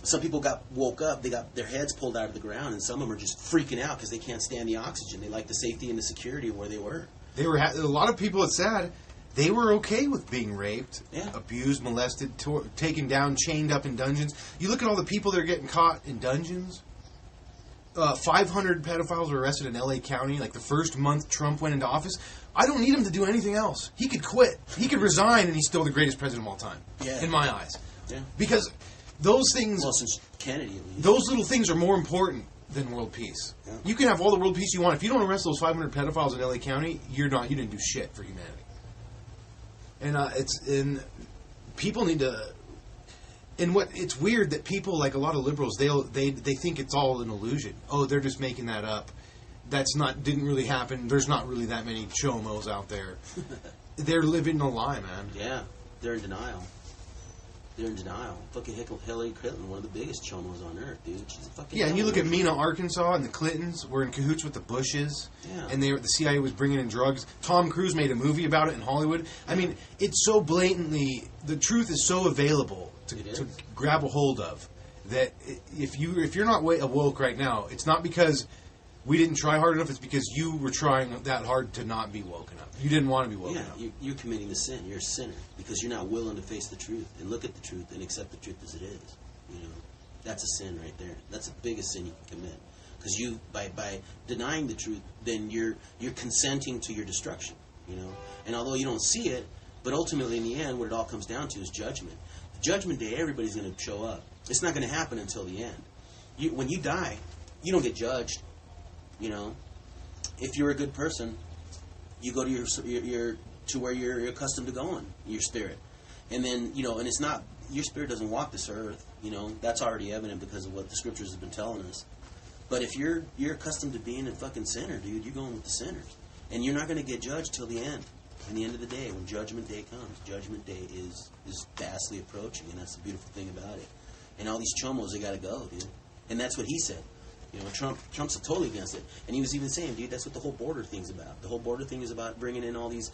some people woke up, they got their heads pulled out of the ground, and some of them are just freaking out because they can't stand the oxygen. They like the safety and the security of where they were. A lot of people. It's sad. They were okay with being raped, yeah, abused, molested, taken down, chained up in dungeons. You look at all the people that are getting caught in dungeons. 500 pedophiles were arrested in L.A. County, like the first month Trump went into office. I don't need him to do anything else. He could quit. He could resign, and he's still the greatest president of all time, in my eyes. Yeah. Because those things... Well, since Kennedy, at least. Those little things are more important than world peace. Yeah. You can have all the world peace you want. If you don't arrest those 500 pedophiles in L.A. County, you didn't do shit for humanity. And people need to... And it's weird that people, like a lot of liberals, they think it's all an illusion. Oh, they're just making that up. Didn't really happen. There's not really that many chomos out there. They're living a lie, man. Yeah, they're in denial. Fucking Hillary Clinton, one of the biggest chomos on earth, dude. She's a fucking... Yeah, and you look at Mena, Arkansas, and the Clintons were in cahoots with the Bushes. Yeah. And the CIA was bringing in drugs. Tom Cruise made a movie about it in Hollywood. I mean, it's so blatantly... The truth is so available to grab a hold of that if you're not woke right now, it's not because we didn't try hard enough. It's because you were trying that hard to not be woken up. You didn't want to be woken up. Yeah, you're committing a sin. You're a sinner because you're not willing to face the truth and look at the truth and accept the truth as it is. You know, that's a sin right there. That's the biggest sin you can commit because you by denying the truth, then you're consenting to your destruction. You know, and although you don't see it, but ultimately in the end, what it all comes down to is judgment. Judgment Day, everybody's going to show up. It's not going to happen until the end. When you die, you don't get judged. You know, if you're a good person, you go to your to where you're accustomed to going, your spirit, and then and it's not your spirit doesn't walk this earth. You know, that's already evident because of what the scriptures have been telling us. But if you're accustomed to being a fucking sinner, dude, you're going with the sinners. And you're not going to get judged till the end. In the end of the day, when Judgment Day comes, Judgment Day is fastly approaching, and that's the beautiful thing about it. And all these chomos, they got to go, dude. And that's what he said. You know, Trump's totally against it. And he was even saying, dude, that's what the whole border thing's about. The whole border thing is about bringing in all these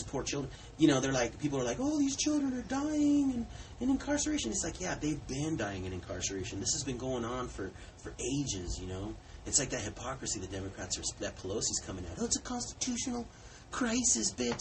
poor children. You know, they're like, people are like, oh, these children are dying and in incarceration. It's like, yeah, they've been dying in incarceration. This has been going on for ages, you know. It's like that hypocrisy the Democrats that Pelosi's coming at. Oh, it's a constitutional crisis, bitch.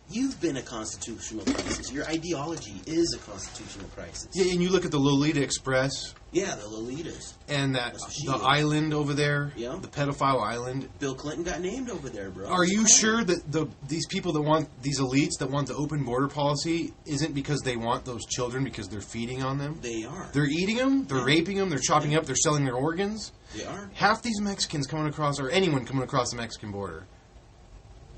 You've been a constitutional crisis. Your ideology is a constitutional crisis. Yeah, and you look at the Lolita Express. Yeah, the Lolitas. And the island over there, yeah. The pedophile island. Bill Clinton got named over there, bro. Are you sure that these people that want, these elites that want the open border policy isn't because they want those children because they're feeding on them? They are. They're eating them, they're raping them, they're chopping up, they're selling their organs. They are. Half these Mexicans coming across, or anyone coming across the Mexican border,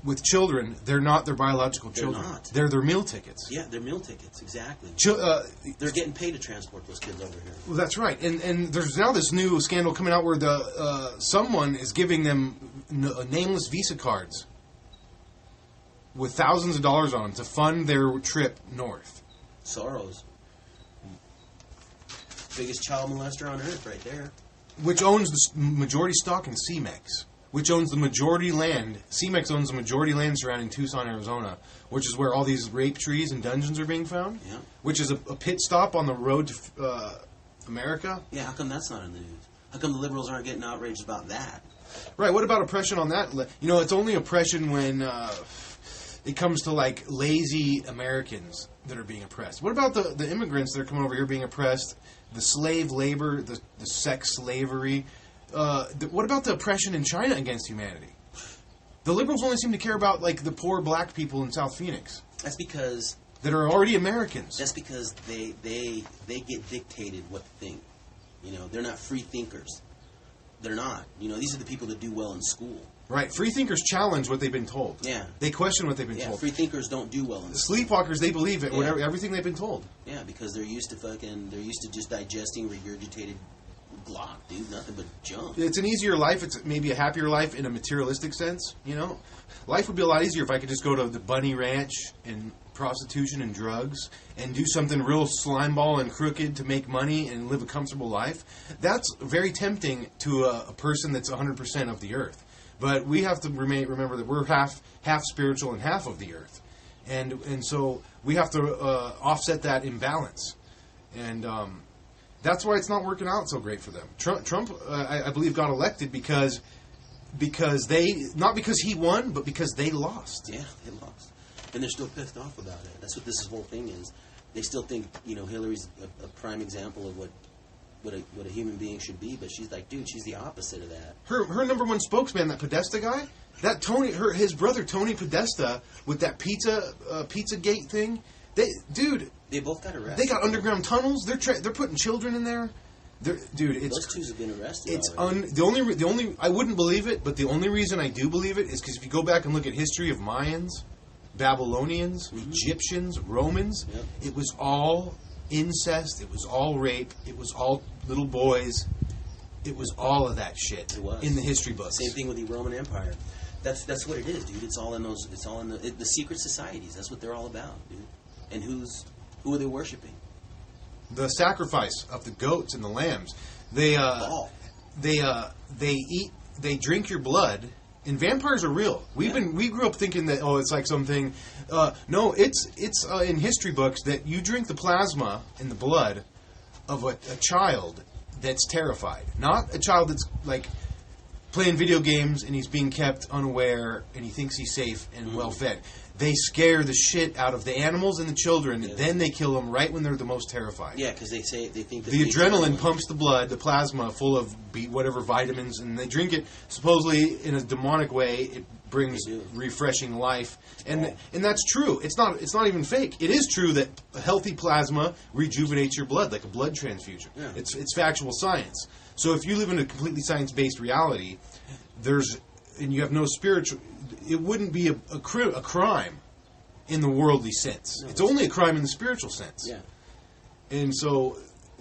with children, they're not their biological children. They're not. They're their meal tickets. Yeah, they're meal tickets, exactly. They're getting paid to transport those kids over here. Well, that's right. And there's now this new scandal coming out where someone is giving them nameless Visa cards with thousands of dollars on them to fund their trip north. Soros. Biggest child molester on earth right there. Which owns the majority stock in CEMEX. Which owns the majority land. CEMEX owns the majority land surrounding Tucson, Arizona, which is where all these rape trees and dungeons are being found. Yeah. Which is a pit stop on the road to America. Yeah, how come that's not in the news? How come the liberals aren't getting outraged about that? Right, what about oppression on that? You know, it's only oppression when it comes to, like, lazy Americans that are being oppressed. What about the immigrants that are coming over here being oppressed? The slave labor, the sex slavery. What about the oppression in China against humanity? The liberals only seem to care about, like, the poor black people in South Phoenix. That's because... that are already Americans. That's because they get dictated what to think. You know, they're not free thinkers. They're not. You know, these are the people that do well in school. Right. Free thinkers challenge what they've been told. Yeah. They question what they've been told. Yeah, free thinkers don't do well in school. Sleepwalkers, they believe it, everything they've been told. Yeah, because they're used to just digesting regurgitated glock, dude. Nothing but junk. It's an easier life. It's maybe a happier life in a materialistic sense, you know? Life would be a lot easier if I could just go to the Bunny Ranch and prostitution and drugs and do something real slimeball and crooked to make money and live a comfortable life. That's very tempting to a person that's 100% of the earth. But we have to remember that we're half spiritual and half of the earth. And so we have to offset that imbalance. And that's why it's not working out so great for them. Trump, I believe, got elected because they, not because he won, but because they lost. Yeah, they lost. And they're still pissed off about it. That's what this whole thing is. They still think, you know, Hillary's a prime example of what a human being should be, but she's like, dude, she's the opposite of that. Her number one spokesman, that Podesta guy, that his brother Tony Podesta with that Pizzagate thing, they both got arrested. They got underground tunnels. They're putting children in there. Dude, those two have been arrested. It's the only I wouldn't believe it, but the only reason I do believe it is because if you go back and look at history of Mayans, Babylonians, Egyptians, Romans, it was all incest, it was all rape, it was all little boys, it was all of that shit in the history books. Same thing with the Roman Empire. That's what it is, dude. It's all in the secret societies. That's what they're all about, dude. And who are they worshiping? The sacrifice of the goats and the lambs. They drink your blood. And vampires are real. We grew up thinking that it's like something. No, it's in history books that you drink the plasma and the blood of a child that's terrified, not a child that's like playing video games and he's being kept unaware and he thinks he's safe and well fed. They scare the shit out of the animals and the children, and then they kill them right when they're the most terrified. Yeah, because they think that the adrenaline pumps the blood, the plasma full of whatever vitamins, and they drink it supposedly in a demonic way. It brings refreshing life, and that's true. It's not even fake. It is true that healthy plasma rejuvenates your blood like a blood transfusion. Yeah. It's factual science. So if you live in a completely science-based reality, and you have no spiritual. It wouldn't be a crime in the worldly sense. No, it's only a crime in the spiritual sense. Yeah. And so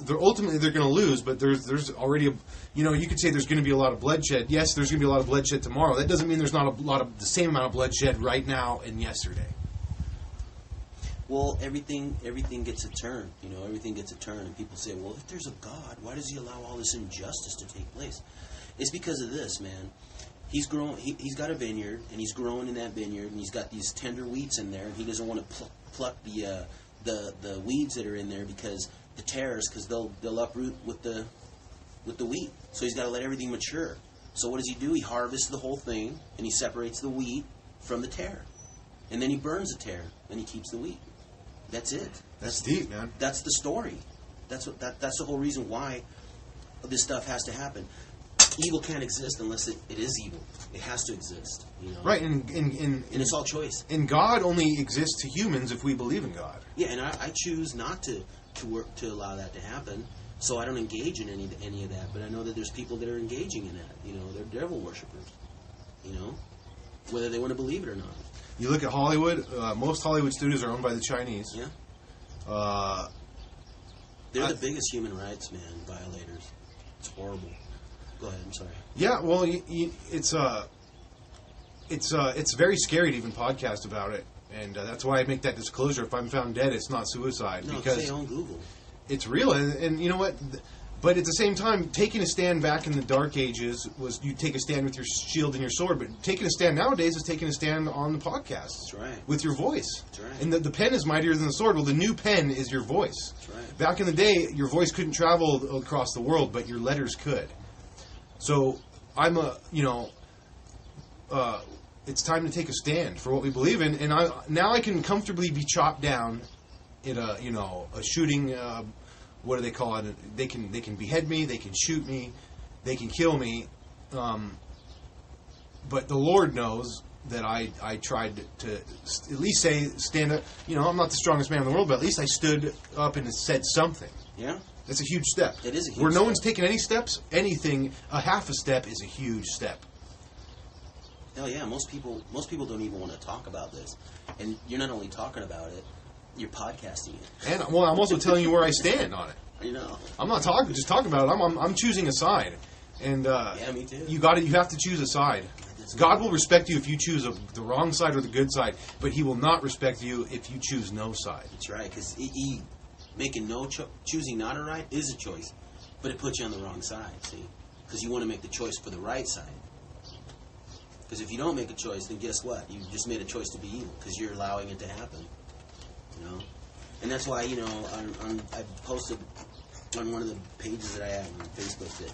ultimately they're going to lose, but there's already you could say there's going to be a lot of bloodshed. Yes, there's going to be a lot of bloodshed tomorrow. That doesn't mean there's not a lot of the same amount of bloodshed right now and yesterday. Well, everything gets a turn. Everything gets a turn, and people say, well, if there's a God, why does he allow all this injustice to take place? It's because of this, man. He's grown. He's got a vineyard, and he's growing in that vineyard, and he's got these tender wheats in there, and he doesn't want to pluck the weeds that are in there because the tares, because they'll uproot with the wheat. So he's got to let everything mature. So what does he do? He harvests the whole thing, and he separates the wheat from the tare, and then he burns the tare, and he keeps the wheat. That's it. That's deep, man. That's the story. That's the whole reason why this stuff has to happen. Evil can't exist unless it is evil. It has to exist. Right, and it's all choice. And God only exists to humans if we believe in God. Yeah, and I choose not to work to allow that to happen. So I don't engage in any of that. But I know that there's people that are engaging in that. They're devil worshippers. Whether they want to believe it or not. You look at Hollywood. Most Hollywood studios are owned by the Chinese. Yeah. They're the biggest human rights, violators. It's horrible. Go ahead. I'm sorry. Yeah. Well, it's very scary to even podcast about it, and that's why I make that disclosure. If I'm found dead, it's not suicide because they own Google. It's real, and you know what? But at the same time, taking a stand back in the Dark Ages was you take a stand with your shield and your sword. But taking a stand nowadays is taking a stand on the podcast. That's right. With your voice. That's right. And the pen is mightier than the sword. Well, the new pen is your voice. That's right. Back in the day, your voice couldn't travel across the world, but your letters could. So I'm it's time to take a stand for what we believe in, and now I can comfortably be chopped down in a shooting. What do they call it? They can behead me, they can shoot me, they can kill me. But the Lord knows that I tried to at least stand up. I'm not the strongest man in the world, but at least I stood up and said something. Yeah. That's a huge step. It is a huge Where no step. one's taken any steps, anything, a half a step is a huge step. Hell yeah, most people don't even want to talk about this. And you're not only talking about it, you're podcasting it. And I'm also telling you where I stand on it. I'm not just talking about it. I'm choosing a side. And yeah, me too. You have to choose a side. God will respect you if you choose the wrong side or the good side, but He will not respect you if you choose no side. That's right, because making choosing not a right is a choice, but it puts you on the wrong side. See, because you want to make the choice for the right side. Because if you don't make a choice, then guess what? You just made a choice to be evil because you're allowing it to happen. And that's why I posted on one of the pages that I have on Facebook that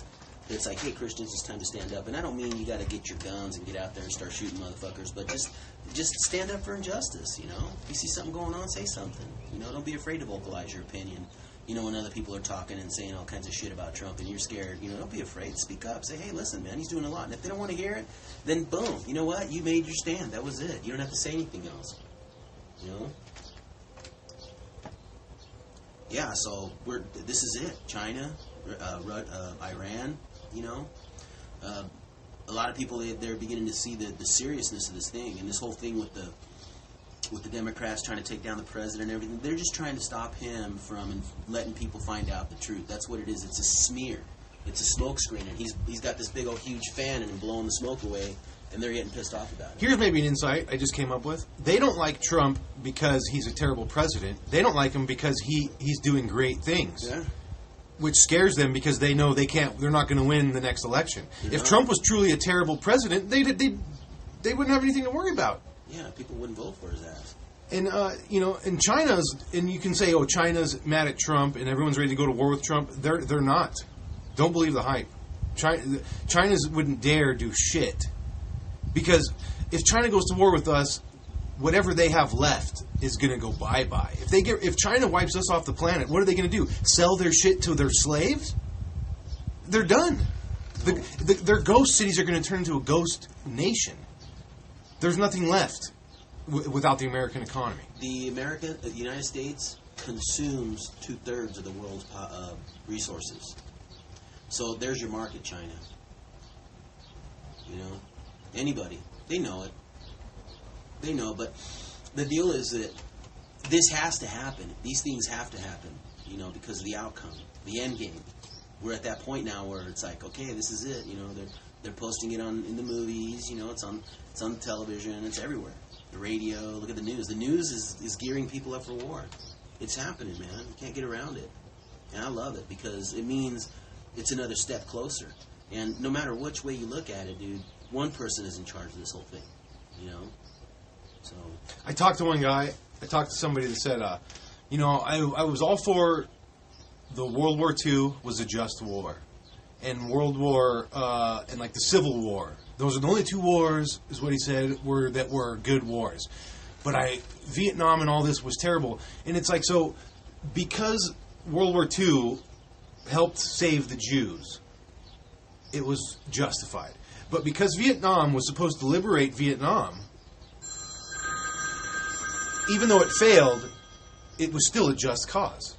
it's like, hey, Christians, it's time to stand up. And I don't mean you got to get your guns and get out there and start shooting motherfuckers, but just stand up for injustice. If you see something going on, say something. Don't be afraid to vocalize your opinion. When other people are talking and saying all kinds of shit about Trump and you're scared, don't be afraid. Speak up. Say, hey, listen, man, he's doing a lot. And if they don't want to hear it, then boom. You know what? You made your stand. That was it. You don't have to say anything else. Yeah, so this is it. China, Iran, a lot of people, they're beginning to see the seriousness of this thing. And this whole thing with the Democrats trying to take down the president and everything, they're just trying to stop him from letting people find out the truth. That's what it is. It's a smear. It's a smoke screen. And he's got this big old huge fan and blowing the smoke away, and they're getting pissed off about it. Here's maybe an insight I just came up with. They don't like Trump because he's a terrible president. They don't like him because he's doing great things. Yeah. Which scares them because they know they're not going to win the next election. Yeah. If Trump was truly a terrible president, they wouldn't have anything to worry about. Yeah, people wouldn't vote for his ass. And and you can say, oh, China's mad at Trump and everyone's ready to go to war with Trump. They're not. Don't believe the hype. China's wouldn't dare do shit. Because if China goes to war with us, whatever they have left is going to go bye-bye. If China wipes us off the planet, what are they going to do? Sell their shit to their slaves? They're done. Their ghost cities are going to turn into a ghost nation. There's nothing left without the American economy. The United States consumes 2/3 of the world's resources. So there's your market, China. Anybody. They know it. They know, but the deal is that this has to happen. These things have to happen, because of the outcome. the end game. We're at that point now where it's like, okay, this is it. You know, they're posting it in the movies. You know, it's on television. It's everywhere. The radio. Look at the news. The news is gearing people up for war. It's happening, man. You can't get around it. And I love it because it means it's another step closer. And no matter which way you look at it, dude, one person is in charge of this whole thing. You know. So I talked to one guy. I talked to somebody that said, you know, I was all for the World War II was a just war, and World War and like the Civil War. Those are the only two wars, is what he said, were good wars. But Vietnam and all this was terrible, and it's like, so because World War II helped save the Jews, it was justified. But because Vietnam was supposed to liberate Vietnam, even though it failed, it was still a just cause.